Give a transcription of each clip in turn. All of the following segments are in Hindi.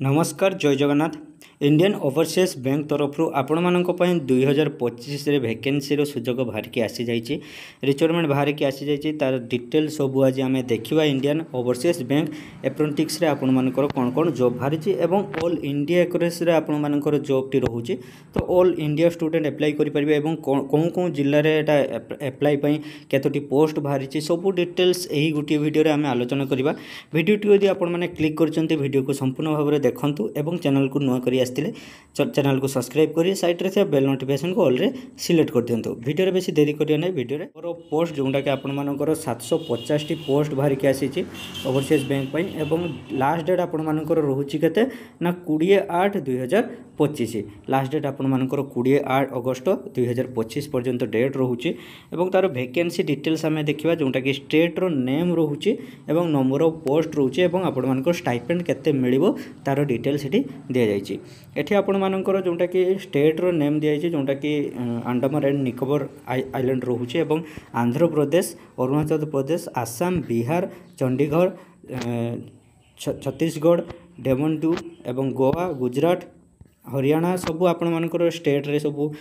नमस्कार जय जगन्नाथ। इंडियन ओवरसीज बैंक तरफ आपण मानक 2025 वैकेंसी सुजोग बाहर की आसी जाइए, रिक्वायरमेंट बाहर की आसी जाइए। तार डिटेल सब आज आम देखा इंडियन ओवरसीज बैंक एप्रेंटिक्स आपण मानकर कौन कौन जॉब बाहरी एवं ऑल इंडिया एक्रेस आपण मानकर जॉब टी रोचे। तो ऑल इंडिया स्टूडेंट एप्लाई करेंगे कौन कौन जिले में एप्लाई केतोटी पोस्ट बाहरी सब डिटेल्स यही गोटे वीडियो आम आलोचना करवा। वीडियो टी आप क्लिक कर वीडियो को संपूर्ण भाव में देखूँ एवं चैनल को नुआ कर आसते चैनल को सब्सक्राइब करी साइड रे बेल नोटिफिकेशन को ऑल रे सिलेक्ट कर दिंतु। वीडियो बेसी देरी करिया नहीं। वीडियो रे पोस्ट जोटा कि आपण मानकर 750 टी पोस्ट बाहर की आसी ओवरसीज बैंक पई एवं लास्ट डेट आपण मानकर रहूची केते ना 20/8/2025। लास्ट डेट आपण मानकर 20 अगस्त 2025 पर्यंत डेट रहूची एवं तार वैकेंसी डिटेल्स आमे देखिबा जोटा कि स्टेट रो नेम रहूची एवं नंबर ऑफ पोस्ट रहूची एवं आपण मानकर स्टाइपेंड केते मिलिबो तार डिटेल्स सेठी दिया जायछि। एठी आपण मानकर जोटा कि स्टेट रो नेम दिया जायछि जोटा कि अंडमान एंड निकोबर आइलैंड रहूची एवं आंध्र प्रदेश, अरुणाचल प्रदेश, आसाम, बिहार, चंडीगढ़, छत्तीसगढ़, डेमन टू एवं गोवा, गुजरात, हरियाणा सब आपण मानकर स्टेट रे सब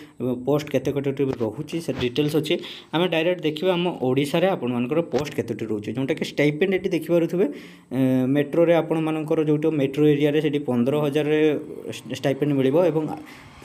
पोस्ट केते केते रहूची से डिटेल्स अछि। आमे डायरेक्ट देखिबा हम ओडिसा रे आपण मानकर पोस्ट केते रहूची जोटा कि स्टाइपेंड एटी देखि पारुथबे। मेट्रो रे आपण मानकर जोटो मेट्रो एरिया रे सेठी 15,000 रे स्टाइपेंड मिलिबो एवं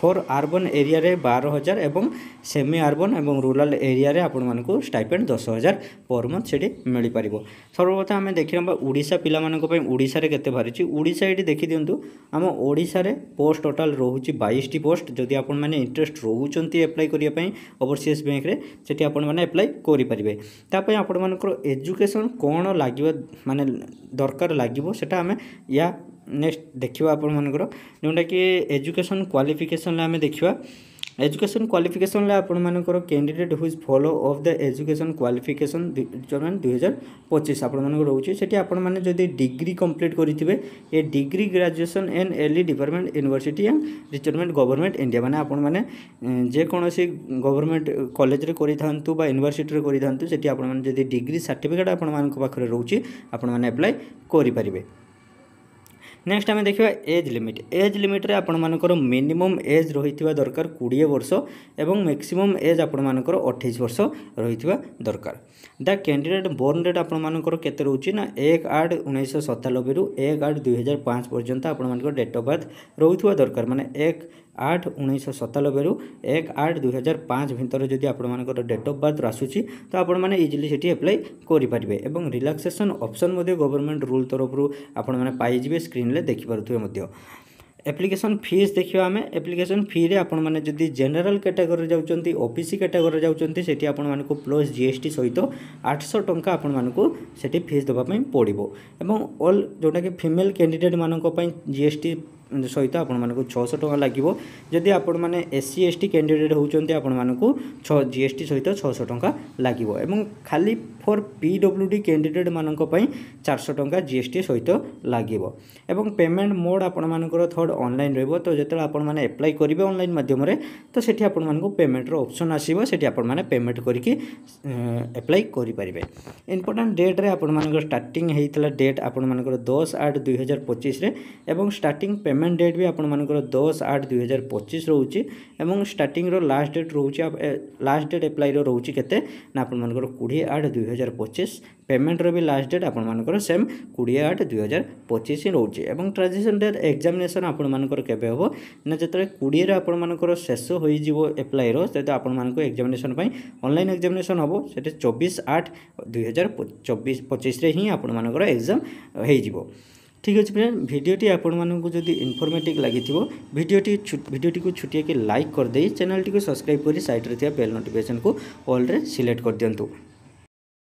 फॉर अर्बन एरिया रे 12,000 एवं सेमी अर्बन एवं रूरल एरिया रे आपण मानको स्टाइपेंड 10,000 पर मंथ सेठी मिलि पारिबो। सर्वप्रथम आमे देखिबा ओडिसा पिला मानको पय ओडिसा रे केते बारिची। ओडिसा एटी देखि दियंतु हम ओडिसा रे पोस्ट टोटल रोचे 22 टी पोस्ट। जदि आपण माने इंटरेस्ट रोचंती अप्लाई करिया पय ओवरसीज बैंक रे सेठी आपण माने अप्लाई करि परिबे। ता पय आपण मानकर एजुकेशन कोन लागिबो माने दरकार लागिबो सेटा हमें या नेक्स्ट देखिबा। आपण मानकर जोंडा कि एजुकेशन क्वालिफिकेशन ला हमें देखिबा। एजुकेशन क्वालिफिकेशन ला आपण मानकर candidate who is follow of the education qualification 2025 आपण मानकर रहउची। सेठी आपण माने जदि डिग्री कंप्लीट करिथिबे ए डिग्री ग्रेजुएशन इन एली department university and requirement government India माने आपण माने जे कोनोसी गवर्नमेंट कॉलेज रे करिथांतु बा यूनिवर्सिटी रे करिथांतु सेठी आपण माने जदि डिग्री सर्टिफिकेट आपण मानक पाखरे रहउची आपण माने अप्लाई करि परिबे। नेक्स्ट आम देखा एज लिमिट। एज लिमिट रे आपण मानकर मिनिमम एज रही दरकार 20 वर्ष एवं मैक्सिमम एज आपण मानकर 28 वर्ष रही दरकार। द कैंडिडेट बोर्न डेट आपण मानकर केते रहउची ना 1/8/1997 रु 1/8/2005 पर्यंत आपण मानकर डेट ऑफ बर्थ रहुथुवा दरकार। माने 1/8/1997 रु 1/8/2005 भितर जदि आपण मानकर डेट ऑफ बर्थ आसुची तो आपण माने इजिली सेठी अप्लाई करि परिबे एवं रिलैक्सेशन ऑप्शन मध्ये गवर्नमेंट रूल तरफ रु आपण माने पाई जिवे स्क्रीन ले देखि पारुथुवे मध्ये। एप्लिकेशन फीस देखियो आमे। एप्लिकेशन फी रे आपण माने जदि जनरल कैटेगरी जाउचंती ओबीसी कैटेगरी जाउचंती सेठी आपण मानको प्लस जीएसटी सहित 800 टंका आपण मानको सेठी फीस दबा पई पड़िबो एवं ऑल जोटा कि फीमेल कैंडिडेट मानको पई जीएसटी सहित आपण मानको 600 टंका लागिवो। जदि आपण माने एससी एसटी कैंडिडेट होउचंती आपण मानको जीएसटी सहित 600 टंका लागिवो एवं खाली फॉर पीडब्ल्यूडी कैंडिडेट मानको पई 400 टंका जीएसटी सहित लागिवो एवं पेमेंट मोड आपण मानकर थर्ड ऑनलाइन रहबो। तो जेतला आपण माने अप्लाई करिवे ऑनलाइन माध्यम रे तो सेठी आपण मानको पेमेंट रो ऑप्शन आसीबो। सेठी आपण माने पेमेंट करिकि अप्लाई करि परिबे। इंपोर्टेंट डेट रे आपण मानकर स्टार्टिंग हेइतला डेट आपण मानकर 10/8/2025 रे एवं स्टार्टिंग पेमेंट डेट भी आपण मानकर 10/8/2025 रहउची एवं स्टार्टिंग रो लास्ट डेट रहउची। लास्ट डेट अप्लाई रो रहउची केते ना आपण मानकर 20/8/2025। पेमेंट रो भी लास्ट डेट आपण मानकर सेम 20/8/2025 ही रहउची एवं ट्रांजिशन डेट एग्जामिनेशन आपण मानकर केबे होबो ना जतरे 20 रे आपण मानकर शेष होई जिवो अप्लाई रो सेते आपण मानकर एग्जामिनेशन पई ऑनलाइन एग्जामिनेशन होबो सेते 24/8/2025 रे ही आपण मानकर एग्जाम हेई जिवो। ठीक अच्छे फ्रेंड, वीडियोटी आपण मानकु जदि इनफॉर्मेटिव लगी वीडियोटी को छुटिया के लाइक कर दे चैनल टी को सब्सक्राइब करी साइड रे बेल नोटिफिकेशन को ऑल रे सिलेक्ट कर दियंतु।